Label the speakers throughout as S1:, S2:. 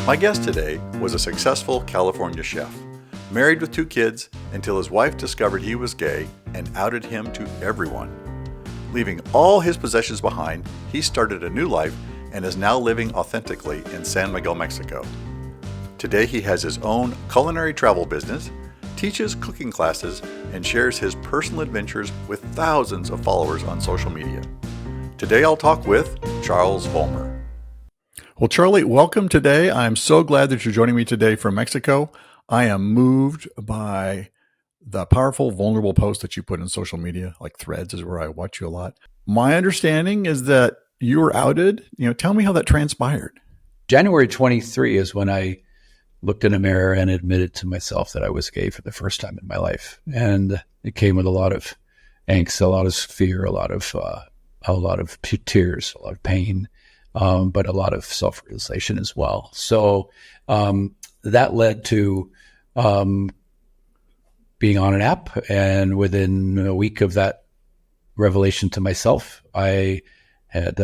S1: My guest today was a successful California chef, married with 2 kids until his wife discovered he was gay and outed him to everyone. Leaving all his possessions behind, he started a new life and is now living authentically in San Miguel, Mexico. Today he has his own culinary travel business, teaches cooking classes, and shares his personal adventures with thousands of followers on social media. Today I'll talk with Charles Vollmar. Well, Charlie, welcome today. I'm so glad that you're joining me today from Mexico. I am moved by the powerful, vulnerable posts that you put in social media, like Threads is where I watch you a lot. My understanding is that you were outed. Tell me how that transpired.
S2: January 23 is when I looked in a mirror and admitted to myself that I was gay for the first time in my life. And it came with a lot of angst, a lot of fear, a lot of tears, a lot of pain. But a lot of self-realization as well. So that led to being on an app. And within a week of that revelation to myself, I had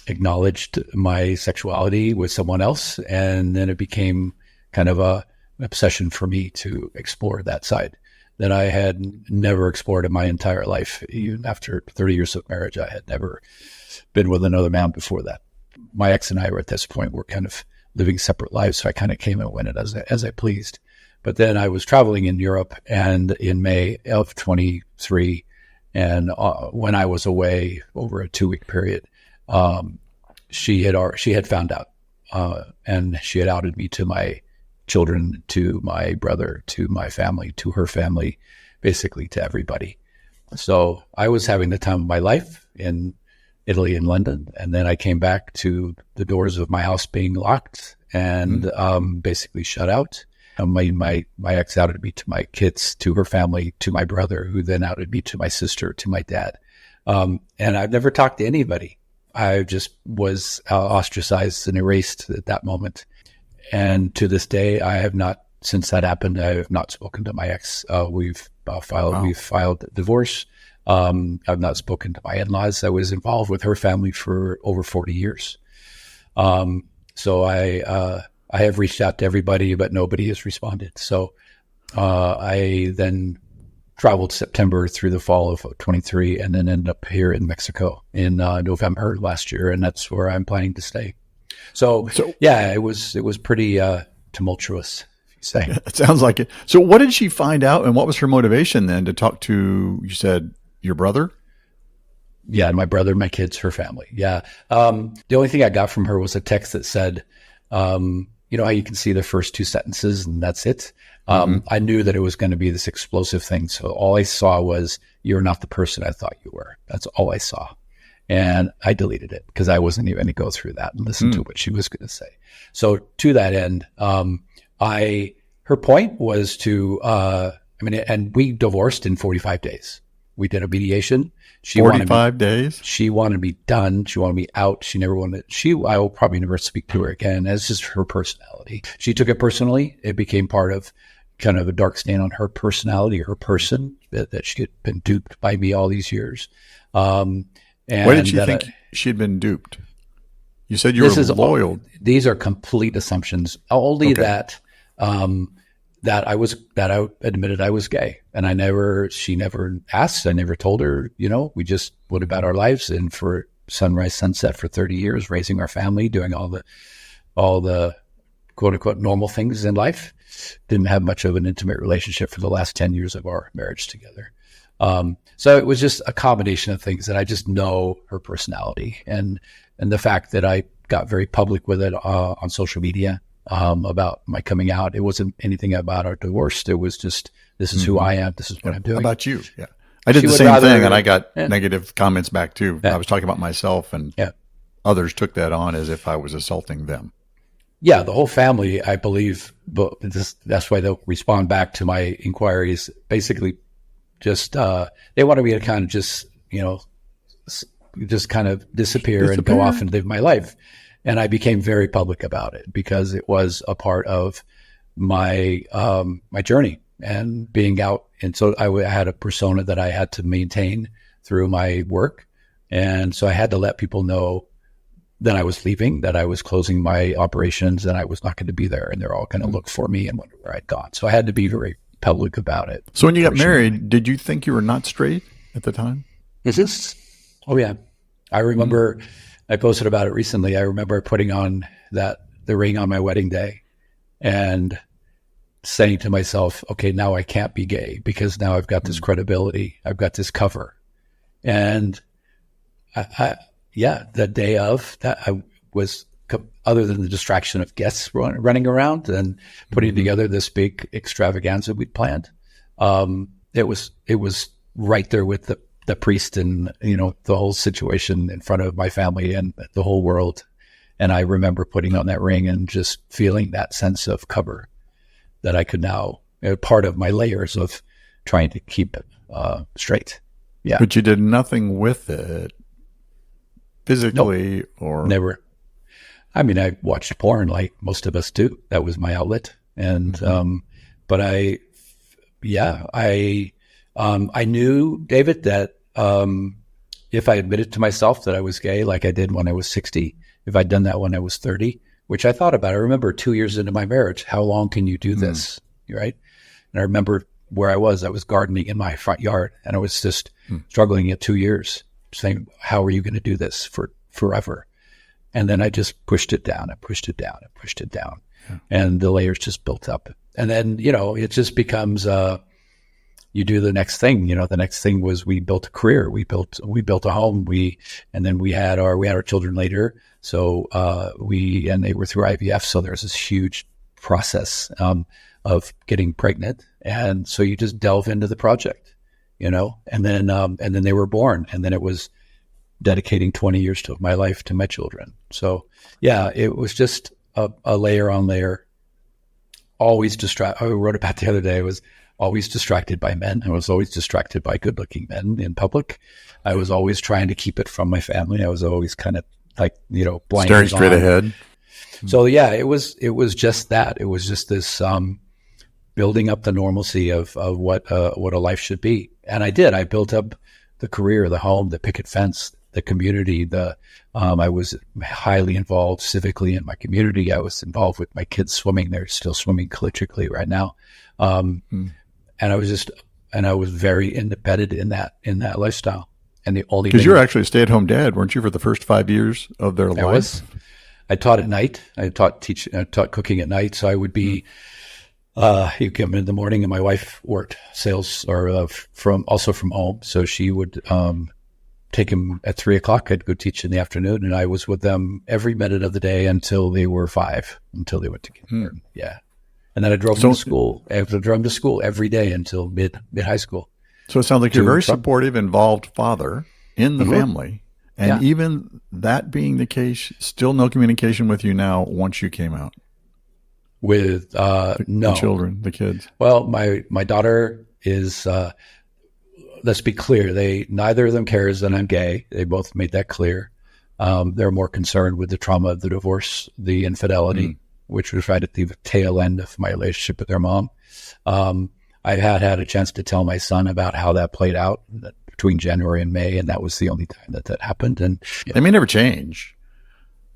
S2: acknowledged my sexuality with someone else. And then it became kind of an obsession for me to explore that side that I had never explored in my entire life. Even after 30 years of marriage, I had never been with another man before that. My ex and I were at this point, were kind of living separate lives. So I kind of came and went as I pleased. But then I was traveling in Europe, and in May of 23, and when I was away over a 2-week period, she had found out, and she had outed me to my children, to my brother, to my family, to her family, basically to everybody. So I was having the time of my life in Italy and London. And then I came back to the doors of my house being locked and basically shut out. My ex outed me to my kids, to her family, to my brother, who then outed me to my sister, to my dad. And I've never talked to anybody. I just was ostracized and erased at that moment. And to this day, I have not, since that happened, I have not spoken to my ex. We've filed divorce. I've not spoken to my in-laws. I was involved with her family for over 40 years. So I have reached out to everybody, but nobody has responded. So I then traveled September through the fall of 23 and then ended up here in Mexico in November last year. And that's where I'm planning to stay. So yeah, it was pretty tumultuous, if you say.
S1: It sounds like it. So what did she find out, and what was her motivation then to talk to, you said, your brother?
S2: Yeah, my brother, my kids, her family. Yeah. The only thing I got from her was a text that said, you know how you can see the first 2 sentences and that's it? I knew that it was going to be this explosive thing. So all I saw was, "You're not the person I thought you were." That's all I saw. And I deleted it because I wasn't even going to go through that and listen to what she was going to say. So to that end, her point was to, and we divorced in 45 days. We did a mediation.
S1: 45 days?
S2: She wanted me done. She wanted me out. She never wanted, I will probably never speak to her again. That's just her personality. She took it personally. It became part of kind of a dark stain on her personality, her person, that she had been duped by me all these years. And
S1: why did she think she'd been duped? You said you were loyal.
S2: These are complete assumptions. Only that I admitted I was gay, and she never asked. I never told her. We just went about our lives, and for sunrise, sunset for 30 years, raising our family, doing all the quote unquote normal things in life. Didn't have much of an intimate relationship for the last 10 years of our marriage together. So it was just a combination of things that I just know her personality and the fact that I got very public with it on social media about my coming out. It wasn't anything about our divorce. It was just, this is who I am. This is what I'm doing.
S1: How about you? Yeah. I did the same thing and I got negative comments back too. Yeah. I was talking about myself and others took that on as if I was assaulting them.
S2: Yeah, the whole family, I believe, but that's why they'll respond back to my inquiries. Basically, just they wanted me to kind of just kind of disappear and go off and live my life. And I became very public about it because it was a part of my my journey and being out. And so I had a persona that I had to maintain through my work. And so I had to let people know then I was leaving, that I was closing my operations and I was not going to be there, and they're all going to look for me and wonder where I'd gone. So I had to be very public about it.
S1: So when you got married, did you think you were not straight at the time?
S2: Is this? Oh, yeah. I remember, I posted about it recently. I remember putting on the ring on my wedding day and saying to myself, okay, now I can't be gay because now I've got this credibility. I've got this cover. And the day of that, I was, other than the distraction of guests running around and putting together this big extravaganza we'd planned, it was right there with the priest and, the whole situation in front of my family and the whole world. And I remember putting on that ring and just feeling that sense of cover that I could now, part of my layers of trying to keep it straight. Yeah.
S1: But you did nothing with it physically. Nope. Or
S2: never. I mean, I watched porn like most of us do. That was my outlet. And, but I knew, David, that if I admitted to myself that I was gay, like I did when I was 60, if I'd done that when I was 30, which I thought about, I remember 2 years into my marriage, how long can you do this? Right. And I remember where I was gardening in my front yard, and I was just struggling at 2 years saying, how are you going to do this for forever? And then I just pushed it down and pushed it down and pushed it down. Yeah. And the layers just built up. And then, it just becomes, you do the next thing. The next thing was we built a career. We built a home. And then we had our children later. So, and they were through IVF. So there's this huge process, of getting pregnant. And so you just delve into the project, and then they were born, and then it was dedicating 20 years of my life to my children. So yeah, it was just a layer on layer, always I wrote about the other day. I was always distracted by men. I was always distracted by good looking men in public. I was always trying to keep it from my family. I was always kind of like, blinders
S1: staring straight ahead.
S2: So yeah, it was just that. It was just this, building up the normalcy of what a life should be. And I did. I built up the career, the home, the picket fence, the community. I was highly involved civically in my community. I was involved with my kids swimming. They're still swimming collegiately right now. And I was very embedded in that lifestyle. And the only
S1: because you're actually a stay-at-home dad, weren't you, for the first 5 years of their life?
S2: I taught at night. I taught cooking at night. So I would be. He'd come in the morning, and my wife worked sales or from home. So she would take him at 3:00. I'd go teach in the afternoon, and I was with them every minute of the day until they were 5, until they went to kindergarten. Yeah, and then I drove them to school. I drove them to school every day until mid high school.
S1: So it sounds like you're a very supportive, involved father in the family, and even that being the case, still no communication with you now once you came out.
S2: With no
S1: the children, the kids.
S2: Well, my daughter is. Let's be clear. Neither of them cares that I'm gay. They both made that clear. They're more concerned with the trauma of the divorce, the infidelity, which was right at the tail end of my relationship with their mom. I had a chance to tell my son about how that played out between January and May, and that was the only time that happened. And
S1: they may never change.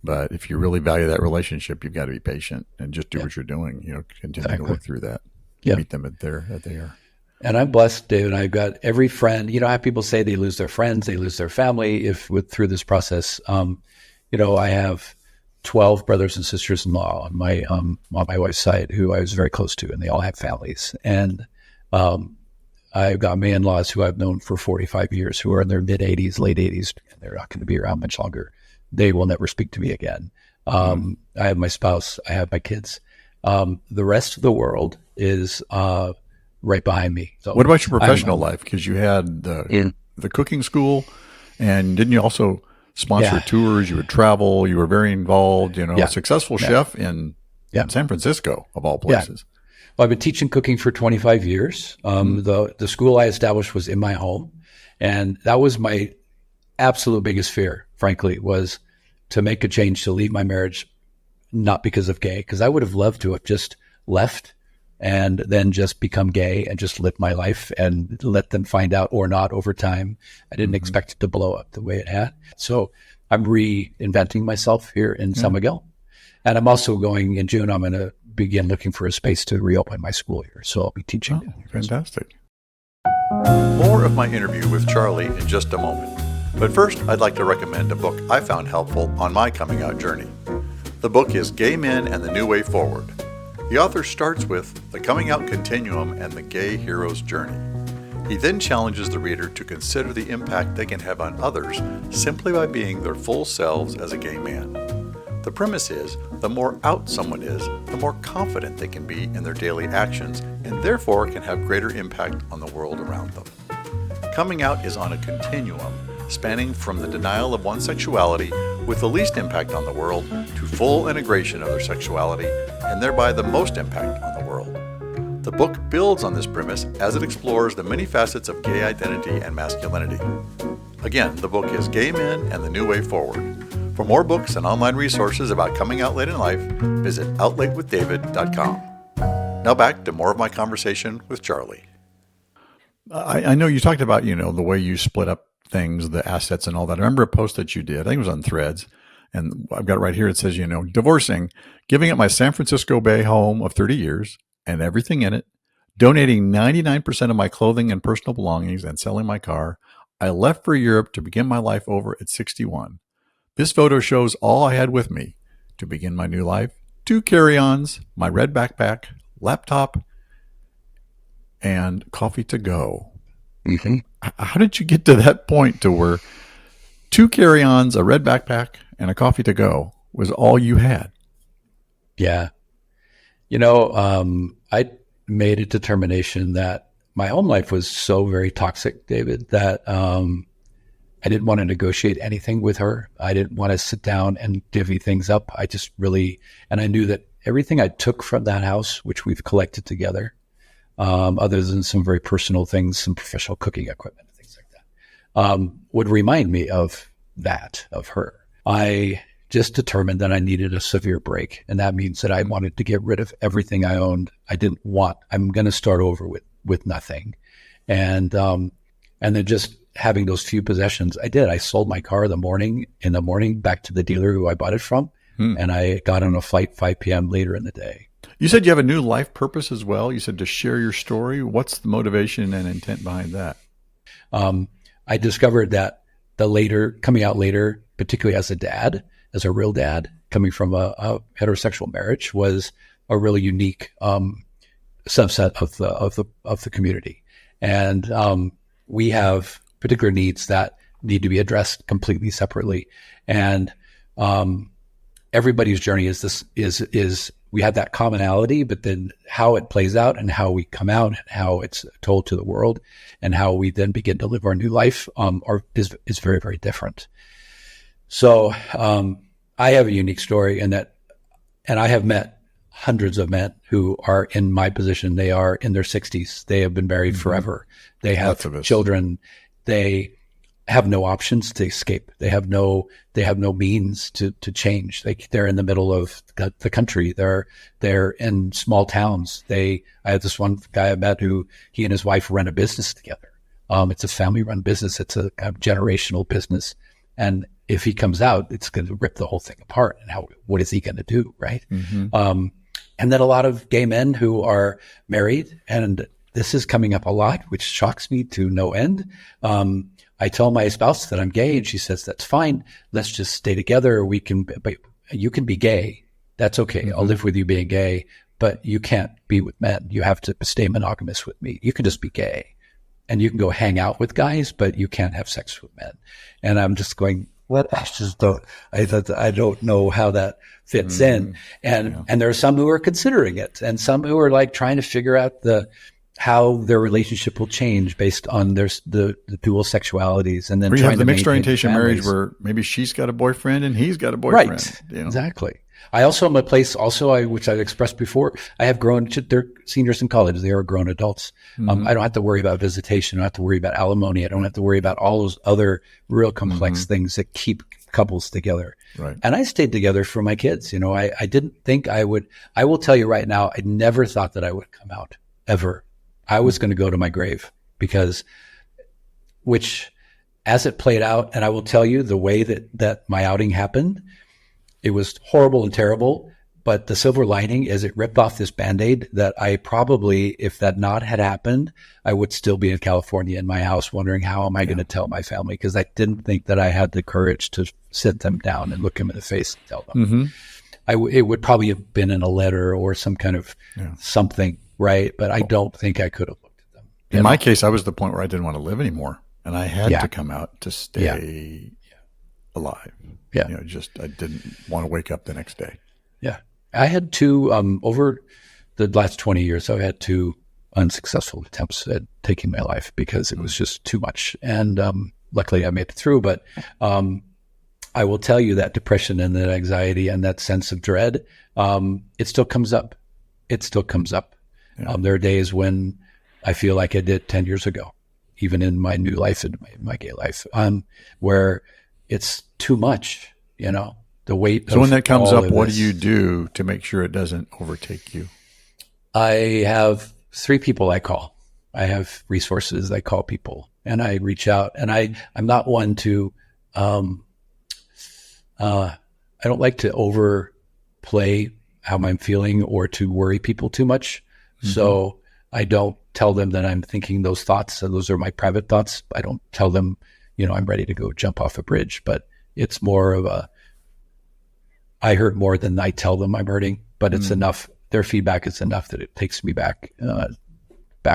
S1: But if you really value that relationship, you've got to be patient and just do what you're doing. Continue to work through that. Meet them at they are.
S2: And I'm blessed, David. I've got every friend. I have people say they lose their friends, they lose their family through this process. I have 12 brothers and sisters-in-law on my wife's side who I was very close to, and they all have families. And I've got my in-laws who I've known for 45 years who are in their mid 80s, late 80s, and they're not going to be around much longer. They will never speak to me again. I have my spouse. I have my kids. The rest of the world is right behind me. So
S1: what about your professional life? Because you had the cooking school, and didn't you also sponsor tours? You would travel. You were very involved. A successful chef in San Francisco, of all places.
S2: Well, I've been teaching cooking for 25 years. The school I established was in my home, and that was my absolute biggest fear, frankly, was to make a change, to leave my marriage, not because of gay, because I would have loved to have just left and then just become gay and just live my life and let them find out or not over time. I didn't expect it to blow up the way it had. So I'm reinventing myself here in San Miguel. And I'm also going in June, I'm going to begin looking for a space to reopen my school here. So I'll be teaching.
S1: Fantastic. More of my interview with Charlie in just a moment. But first, I'd like to recommend a book I found helpful on my coming out journey. The book is Gay Men and the New Way Forward. The author starts with the coming out continuum and the gay hero's journey. He then challenges the reader to consider the impact they can have on others simply by being their full selves as a gay man. The premise is, the more out someone is, the more confident they can be in their daily actions and therefore can have greater impact on the world around them. Coming out is on a continuum, spanning from the denial of one's sexuality with the least impact on the world to full integration of their sexuality and thereby the most impact on the world. The book builds on this premise as it explores the many facets of gay identity and masculinity. Again, the book is Gay Men and the New Way Forward. For more books and online resources about coming out late in life, visit outlatewithdavid.com. Now back to more of my conversation with Charlie. I know you talked about, the way you split up things, the assets and all that. I remember a post that you did, I think it was on Threads, and I've got it right here. It says, divorcing, giving up my San Francisco Bay home of 30 years and everything in it, donating 99% of my clothing and personal belongings and selling my car. I left for Europe to begin my life over at 61. This photo shows all I had with me to begin my new life. 2 carry-ons, my red backpack, laptop, and coffee to go.
S2: Mm-hmm.
S1: How did you get to that point to where 2 carry-ons, a red backpack, and a coffee to go was all you had?
S2: Yeah. I made a determination that my home life was so very toxic, David, that I didn't want to negotiate anything with her. I didn't want to sit down and divvy things up. And I knew that everything I took from that house, which we've collected together, other than some very personal things, some professional cooking equipment, things like that, would remind me of her. I just determined that I needed a severe break. And that means that I wanted to get rid of everything I owned. I'm going to start over with nothing. And then just having those few possessions, I did. I sold my car in the morning back to the dealer who I bought it from. And I got on a flight 5 p.m. later in the day.
S1: You said you have a new life purpose as well. You said to share your story. What's the motivation and intent behind that?
S2: I discovered that coming out later, particularly as a real dad, coming from a heterosexual marriage, was a really unique subset of the community. And we have particular needs that need to be addressed completely separately. And everybody's journey is we have that commonality, but then how it plays out and how we come out and how it's told to the world and how we then begin to live our new life is very, very different. So I have a unique story in that, and I have met hundreds of men who are in my position. They are in their 60s. They have been married forever. They have children. They have no options to escape. They have no means to change. They're in the middle of the country. They're in small towns. I have this one guy I met who he and his wife run a business together. It's a family run business. It's a kind of generational business. And if he comes out, it's going to rip the whole thing apart. And what is he going to do? Right. Mm-hmm. And then a lot of gay men who are married, and this is coming up a lot, which shocks me to no end. I tell my spouse that I'm gay, and she says, that's fine. Let's just stay together. But you can be gay. That's okay. Mm-hmm. I'll live with you being gay, but you can't be with men. You have to stay monogamous with me. You can just be gay, and you can go hang out with guys, but you can't have sex with men. And I'm just going, what? I don't know how that fits in. And there are some who are considering it, and some who are like trying to figure out how their relationship will change based on the dual sexualities, and then
S1: or you
S2: trying
S1: have the
S2: to
S1: mixed orientation
S2: families.
S1: marriage where maybe she's got a boyfriend and he's got a boyfriend.
S2: Right. Exactly. I also am a place which I've expressed before. I have they're seniors in college. They are grown adults. I don't have to worry about visitation. I don't have to worry about alimony. I don't have to worry about all those other real complex things that keep couples together.
S1: Right.
S2: And I stayed together for my kids. I didn't think I would. I will tell you right now, I never thought that I would come out ever. I was going to go to my grave which as it played out, and I will tell you the way that my outing happened, it was horrible and terrible. But the silver lining is it ripped off this Band-Aid that I probably, if that not had happened, I would still be in California in my house wondering how am I going to tell my family, because I didn't think that I had the courage to sit them down and look them in the face and tell them. It would probably have been in a letter or some kind of something, right? But I don't think I could have looked at them.
S1: In my case, I was at the point where I didn't want to live anymore, and I had to come out to stay alive.
S2: Yeah.
S1: I didn't want to wake up the next day.
S2: Yeah. I had two, over the last 20 years, I've had two unsuccessful attempts at taking my life because it was just too much. And luckily I made it through. But I will tell you that depression and that anxiety and that sense of dread, it still comes up. It still comes up. Yeah. There are days when I feel like I did 10 years ago, even in my new life, in my gay life, where it's too much, the weight.
S1: So when that comes up, what do you do to make sure it doesn't overtake you?
S2: I have 3 people I call. I have resources. I call people and I reach out, and I'm not one to, I don't like to overplay how I'm feeling or to worry people too much. So I don't tell them that I'm thinking those thoughts. So those are my private thoughts. I don't tell them, I'm ready to go jump off a bridge, but it's more of I hurt more than I tell them I'm hurting, but it's enough. Their feedback is enough that it takes me back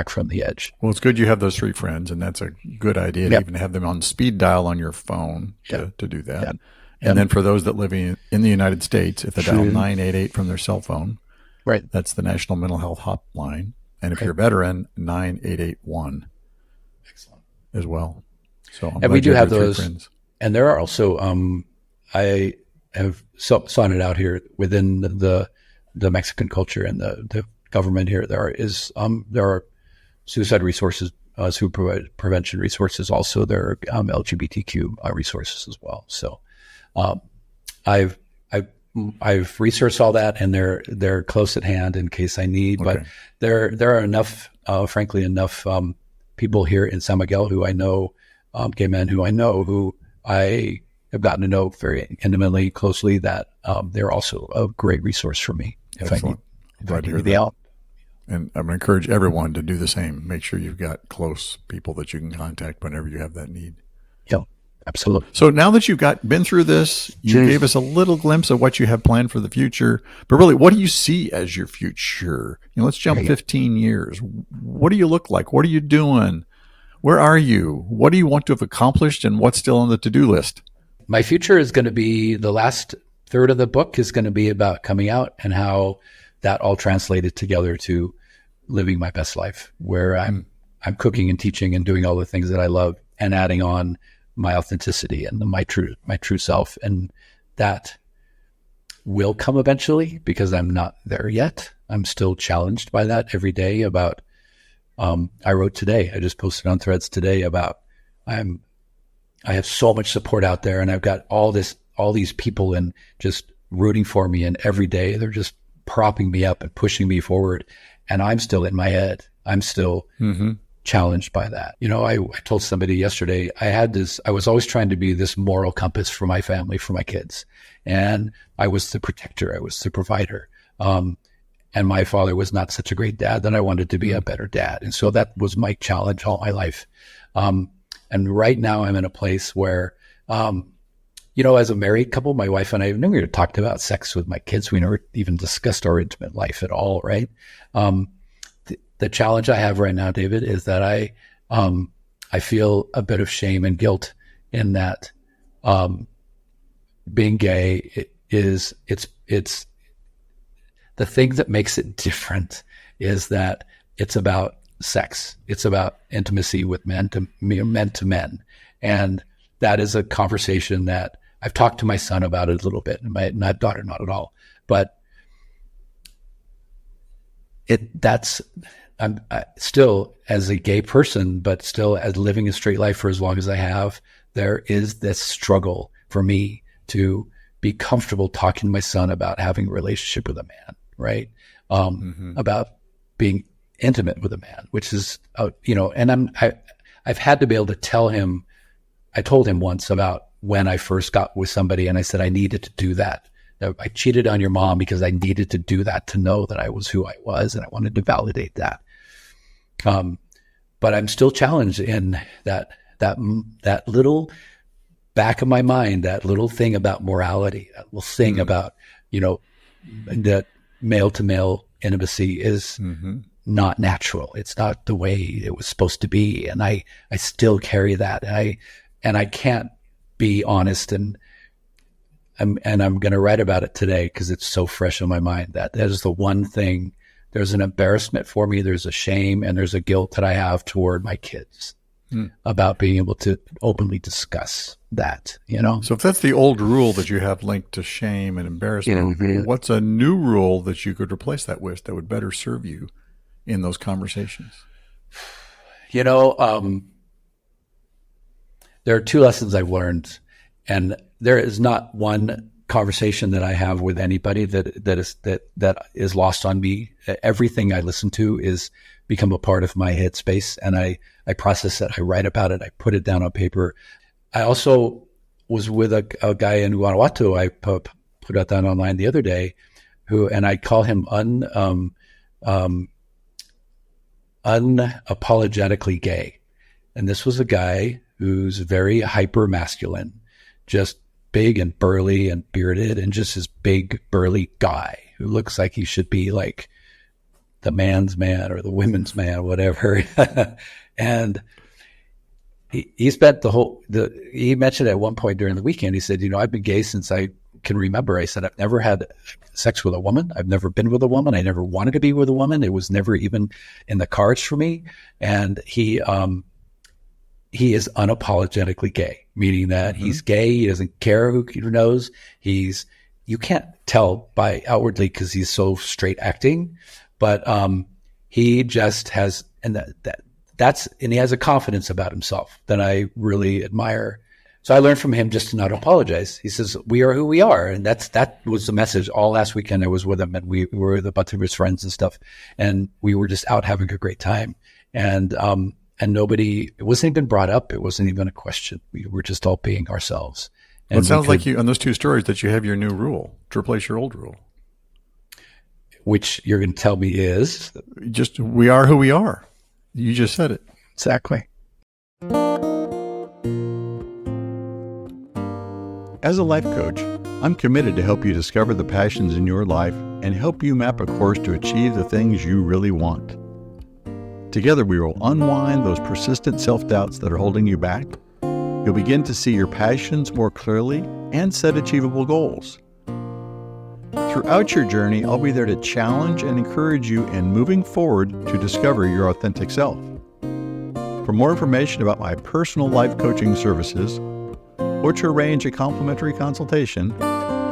S2: from the edge.
S1: Well, it's good you have those 3 friends, and that's a good idea to even have them on speed dial on your phone to do that.
S2: Yeah.
S1: And then for those that live in the United States, if they dial 988 from their cell phone,
S2: right,
S1: that's the National Mental Health Hotline. And if you're a veteran, 9881 as well. So
S2: and we do have those. Friends. And there are also, I have sought it out here within the Mexican culture and the government here. There are suicide resources, suicide prevention resources. Also, there are LGBTQ resources as well. So, I've researched all that, and they're close at hand in case I need. Okay. But there are enough, frankly, enough people here in San Miguel who I know, gay men who I know, who I have gotten to know very intimately, closely, that they're also a great resource for me if I need the help.
S1: And I'm going to encourage everyone to do the same. Make sure you've got close people that you can contact whenever you have that need.
S2: Yeah, absolutely.
S1: So now that you've been through this, you gave us a little glimpse of what you have planned for the future. But really, what do you see as your future? Let's jump 15 years. What do you look like? What are you doing? Where are you? What do you want to have accomplished, and what's still on the to-do list?
S2: My future is going to be, the last third of the book is going to be about coming out and how that all translated together to living my best life, where I'm cooking and teaching and doing all the things that I love and adding on my authenticity and my true self. And that will come eventually because I'm not there yet. I'm still challenged by that every day about, I wrote today, I just posted on Threads today about, I have so much support out there, and I've got all these people and just rooting for me, and every day they're just propping me up and pushing me forward. And I'm still in my head. I'm still challenged by that. I told somebody yesterday, I was always trying to be this moral compass for my family, for my kids. And I was the protector. I was the provider. And my father was not such a great dad, that I wanted to be a better dad. And so that was my challenge all my life. And right now I'm in a place where, as a married couple, my wife and I have never talked about sex with my kids. We never even discussed our intimate life at all, right? The challenge I have right now, David, is that I feel a bit of shame and guilt in that being gay it's the thing that makes it different is that it's about sex. It's about intimacy with men to men. And that is a conversation that I've talked to my son about it a little bit, and my daughter not at all. But I'm still, as a gay person, but still as living a straight life for as long as I have, there is this struggle for me to be comfortable talking to my son about having a relationship with a man, right? About being intimate with a man, which is, and I've had to be able to tell him I told him once about when I first got with somebody, and I said, I needed to do that. I cheated on your mom because I needed to do that to know that I was who I was, and I wanted to validate that. But I'm still challenged in that little back of my mind, that little thing about morality, that little thing about, that male to male intimacy is not natural. It's not the way it was supposed to be. And I still carry that. And I can't be honest. And I'm going to write about it today because it's so fresh in my mind. That is the one thing. There's an embarrassment for me. There's a shame and there's a guilt that I have toward my kids about being able to openly discuss that,
S1: So if that's the old rule that you have linked to shame and embarrassment, what's a new rule that you could replace that with that would better serve you in those conversations?
S2: There are two lessons I've learned, and there is not one conversation that I have with anybody that is lost on me. Everything I listen to is become a part of my headspace, and I process it. I write about it. I put it down on paper. I also was with a guy in Guanajuato. I put that down online the other day, and I call him unapologetically gay. And this was a guy who's very hyper masculine, just big and burly and bearded, and just this big burly guy who looks like he should be like the man's man or the women's man, whatever. And he spent he mentioned at one point during the weekend, he said, I've been gay since I can remember. I said, I've never had sex with a woman. I've never been with a woman. I never wanted to be with a woman. It was never even in the cards for me. And he is unapologetically gay, meaning that he's gay. He doesn't care who knows. You can't tell by outwardly because he's so straight acting, but he just has, and he has a confidence about himself that I really admire. So I learned from him just to not apologize. He says, we are who we are. And that was the message. All last weekend I was with him, and we were with a bunch of his friends and stuff. And we were just out having a great time. And nobody, it wasn't even brought up. It wasn't even a question. We were just all being ourselves. And
S1: well, it sounds like you, on those two stories, that you have your new rule to replace your old rule.
S2: Which you're going to tell me is?
S1: Just, we are who we are. You just said it.
S2: Exactly.
S1: As a life coach, I'm committed to help you discover the passions in your life and help you map a course to achieve the things you really want. Together, we will unwind those persistent self-doubts that are holding you back. You'll begin to see your passions more clearly and set achievable goals. Throughout your journey, I'll be there to challenge and encourage you in moving forward to discover your authentic self. For more information about my personal life coaching services, or to arrange a complimentary consultation,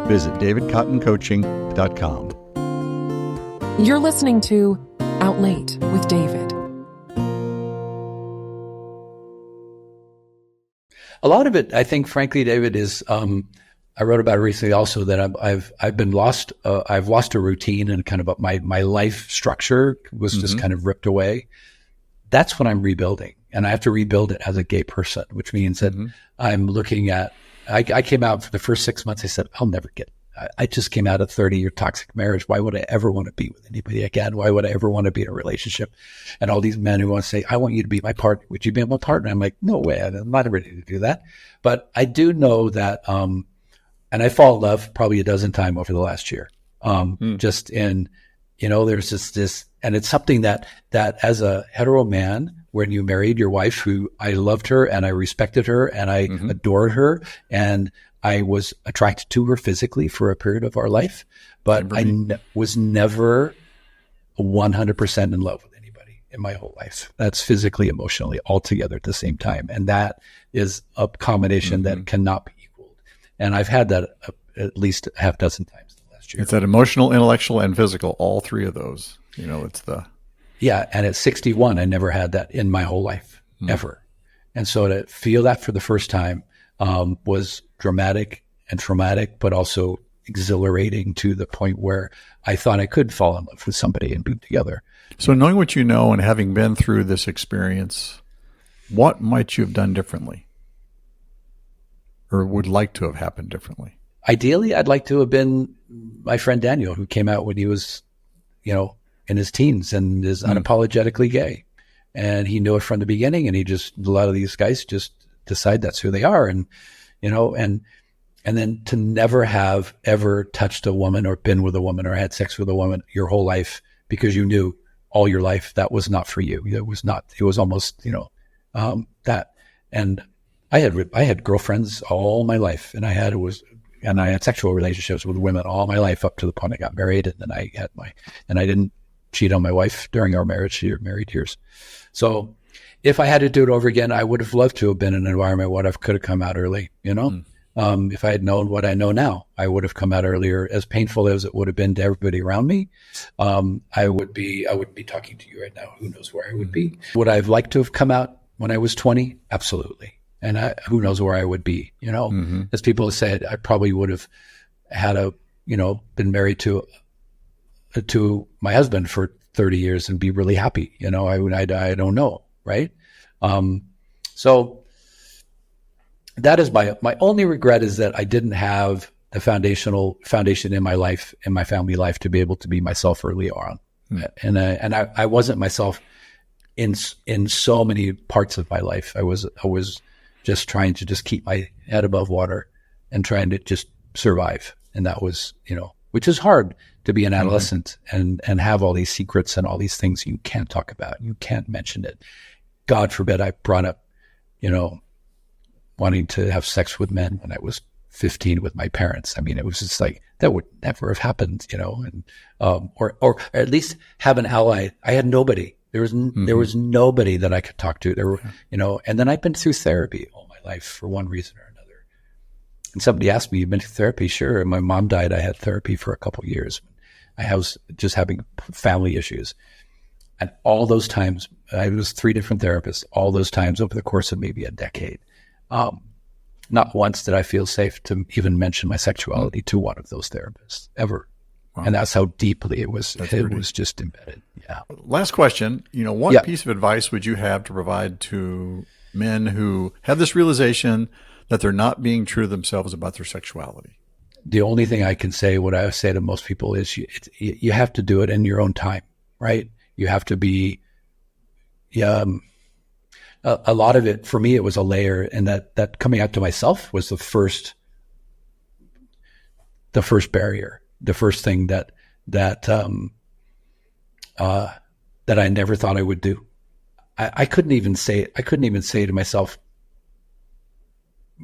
S1: visit davidcottoncoaching.com.
S3: You're listening to Out Late with David.
S2: A lot of it, I think, frankly, David, is I wrote about it recently also that I've been lost. I've lost a routine, and kind of my life structure was just kind of ripped away. That's what I'm rebuilding, and I have to rebuild it as a gay person, which means that I'm looking at. I came out for the first 6 months. I said, I'll never get. I just came out of 30-year toxic marriage. Why would I ever want to be with anybody again? Why would I ever want to be in a relationship? And all these men who want to say, I want you to be my partner. Would you be my partner? I'm like, no way. I'm not ready to do that. But I do know that, and I fall in love probably a dozen times over the last year. Just in, there's just this, and it's something that as a hetero man, when you married your wife, who I loved her and I respected her and I adored her, and I was attracted to her physically for a period of our life, but was never 100% in love with anybody in my whole life. That's physically, emotionally, all together at the same time. And that is a combination that cannot be equaled. And I've had that at least a half dozen times in the last year.
S1: It's that emotional, intellectual, and physical, all three of those. It's the...
S2: Yeah, and at 61, I never had that in my whole life, ever. And so to feel that for the first time was dramatic and traumatic, but also exhilarating to the point where I thought I could fall in love with somebody and be together.
S1: So knowing what you know and having been through this experience, what might you have done differently? or would like to have happened differently?
S2: Ideally, I'd like to have been my friend Daniel, who came out when he was, in his teens and is unapologetically gay. And he knew it from the beginning, and a lot of these guys just decide that's who they are. And, and then to never have ever touched a woman or been with a woman or had sex with a woman your whole life because you knew all your life that was not for you. It was almost, that. And I had girlfriends all my life, and I had sexual relationships with women all my life up to the point I got married. And then I didn't cheat on my wife during our marriage married years. So if I had to do it over again, I would have loved to have been in an environment where I could have come out early, If I had known what I know now, I would have come out earlier. As painful as it would have been to everybody around me, I wouldn't be talking to you right now. Who knows where I would be? Would I have liked to have come out when I was 20? Absolutely. And who knows where I would be, As people have said, I probably would have had been married to my husband for 30 years and be really happy. I don't know. Right. So that is my only regret, is that I didn't have the foundation in my life, in my family life, to be able to be myself early on. And I wasn't myself in so many parts of my life. I was just trying to just keep my head above water and trying to just survive. And that was, which is hard to be an adolescent and have all these secrets and all these things you can't talk about. You can't mention it. God forbid I brought up, wanting to have sex with men when I was 15 with my parents. I mean, it was just like, that would never have happened, and, or at least have an ally. I had nobody. There was nobody that I could talk to. There were, and then I've been through therapy all my life for one reason or another. And somebody asked me, "You've been through therapy?" Sure. And my mom died. I had therapy for a couple of years. I was just having family issues. And all those times, I was 3 different therapists, all those times over the course of maybe a decade. Not once did I feel safe to even mention my sexuality to one of those therapists, ever. Wow. And that's how deeply it was just embedded. Yeah.
S1: Last question, what piece of advice would you have to provide to men who have this realization that they're not being true to themselves about their sexuality?
S2: The only thing I can say, what I say to most people, is you have to do it in your own time, right? You have to be, a lot of it, for me, it was a layer, and that coming out to myself was the first barrier, the first thing that I never thought I would do. I couldn't even say to myself,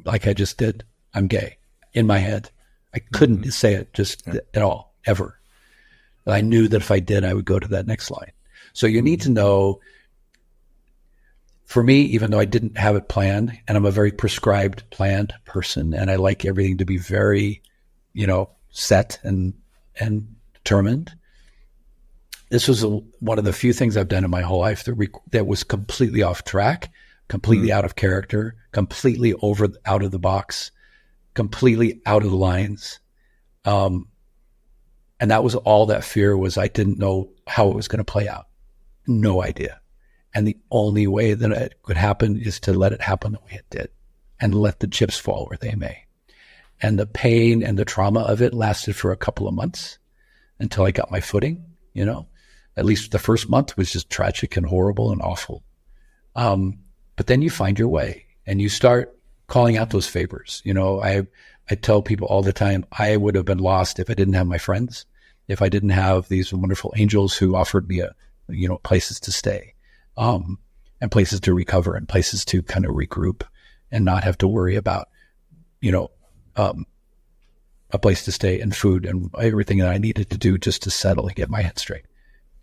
S2: like I just did, I'm gay, in my head. I couldn't say it at all, ever. But I knew that if I did, I would go to that next line. So you need to know, for me, even though I didn't have it planned, and I'm a very prescribed, planned person, and I like everything to be very, set and determined. This was one of the few things I've done in my whole life that was completely off track, completely out of character, completely out of the box, completely out of the lines. And that was all that fear was. I didn't know how it was going to play out. No idea. And the only way that it could happen is to let it happen the way it did and let the chips fall where they may. And the pain and the trauma of it lasted for a couple of months until I got my footing, At least the first month was just tragic and horrible and awful. But then you find your way and you start calling out those favors. I tell people all the time, I would have been lost if I didn't have my friends, if I didn't have these wonderful angels who offered me places to stay, and places to recover and places to kind of regroup and not have to worry about, a place to stay and food and everything that I needed to do just to settle and get my head straight.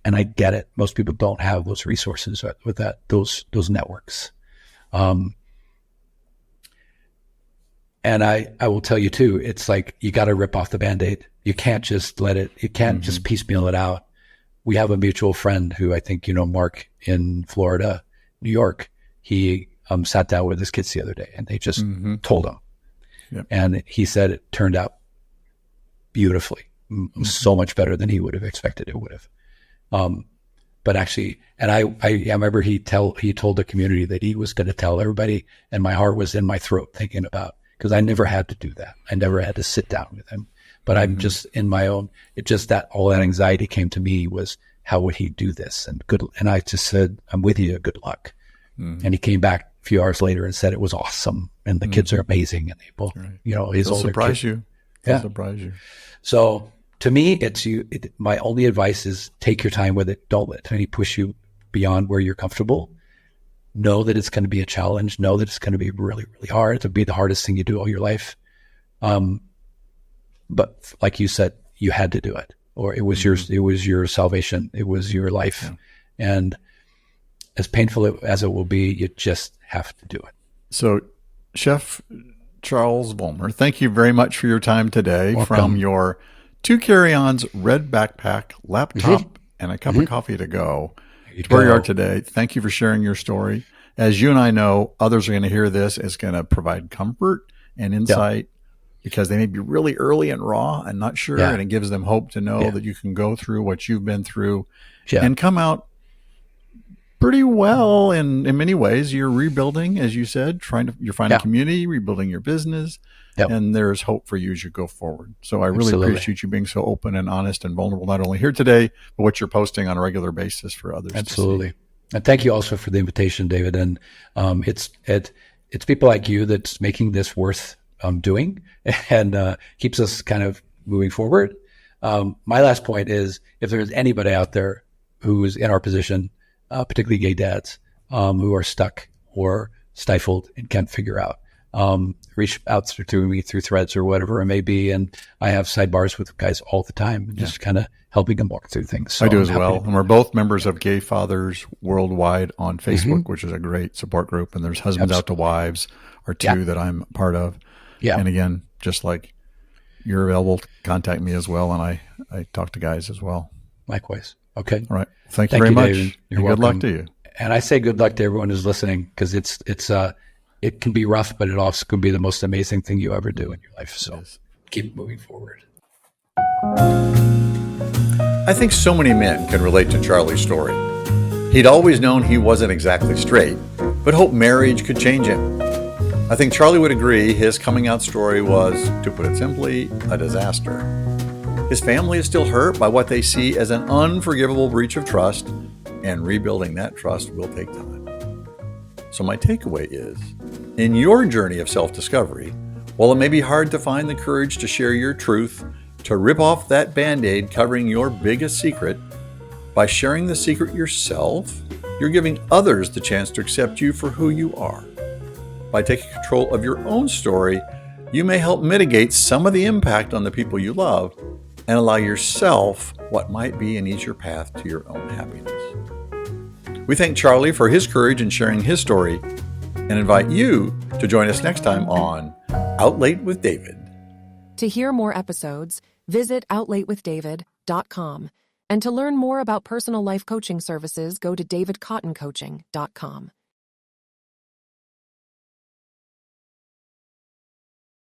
S2: And I get it. Most people don't have those resources with those networks. And I will tell you too, it's like, you got to rip off the Band-Aid. You can't just just piecemeal it out. We have a mutual friend who I think, Mark, in Florida, New York. He sat down with his kids the other day and they just told him. Yep. And he said it turned out beautifully, so much better than he would have expected it would have. But actually, and I remember he told the community that he was going to tell everybody, and my heart was in my throat thinking about, because I never had to do that. I never had to sit down with him. But I'm just in my own, it just that all that anxiety came to me was, how would he do this? And I just said, I'm with you, good luck. And he came back a few hours later and said it was awesome. And the kids are amazing. And they both, his
S1: They'll
S2: older
S1: surprise
S2: kid.
S1: you.
S2: Yeah.
S1: They'll surprise you.
S2: So to me, my only advice is take your time with it. Don't let anybody push you beyond where you're comfortable. Know that it's going to be a challenge. Know that it's going to be really, really hard. It'll be the hardest thing you do all your life. But like you said, you had to do it, or it was your salvation. It was your life. Yeah. And as painful as it will be, you just have to do it.
S1: So Chef Charles Vollmar, thank you very much for your time today.
S2: Welcome.
S1: From your 2 carry-ons, red backpack, laptop, and a cup of coffee to go to where you are today. Thank you for sharing your story. As you and I know, others are going to hear this. It's going to provide comfort and insight because they may be really early and raw and not sure. And it gives them hope to know that you can go through what you've been through and come out pretty well in many ways. You're rebuilding, as you said, you're finding community, rebuilding your business, and there's hope for you as you go forward. So I really appreciate you being so open and honest and vulnerable, not only here today, but what you're posting on a regular basis for others.
S2: Absolutely. To see. And thank you also for the invitation, David. And it's people like you that's making this worth doing and keeps us kind of moving forward. My last point is, if there's anybody out there who's in our position, particularly gay dads, who are stuck or stifled and can't figure out, reach out to me through Threads or whatever it may be. And I have sidebars with guys all the time, just kind of helping them walk through things. So
S1: I do as well. And we're both members of Gay Fathers Worldwide on Facebook, which is a great support group. And there's Husbands Out to Wives are two that I'm part of. Yeah. And again, just like you're available to contact me as well. And I talk to guys as well.
S2: Likewise. Okay.
S1: All right. Thank you very much.
S2: David. You're
S1: welcome. Good luck to you.
S2: And I say good luck to everyone who's listening, because it can be rough, but it also can be the most amazing thing you ever do in your life. So keep moving forward.
S1: I think so many men can relate to Charlie's story. He'd always known he wasn't exactly straight, but hoped marriage could change him. I think Charlie would agree his coming out story was, to put it simply, a disaster. His family is still hurt by what they see as an unforgivable breach of trust, and rebuilding that trust will take time. So my takeaway is, in your journey of self-discovery, while it may be hard to find the courage to share your truth, to rip off that Band-Aid covering your biggest secret, by sharing the secret yourself, you're giving others the chance to accept you for who you are. By taking control of your own story, you may help mitigate some of the impact on the people you love and allow yourself what might be an easier path to your own happiness. We thank Charlie for his courage in sharing his story and invite you to join us next time on Out Late with David.
S3: To hear more episodes, visit outlatewithdavid.com. And to learn more about personal life coaching services, go to davidcottoncoaching.com.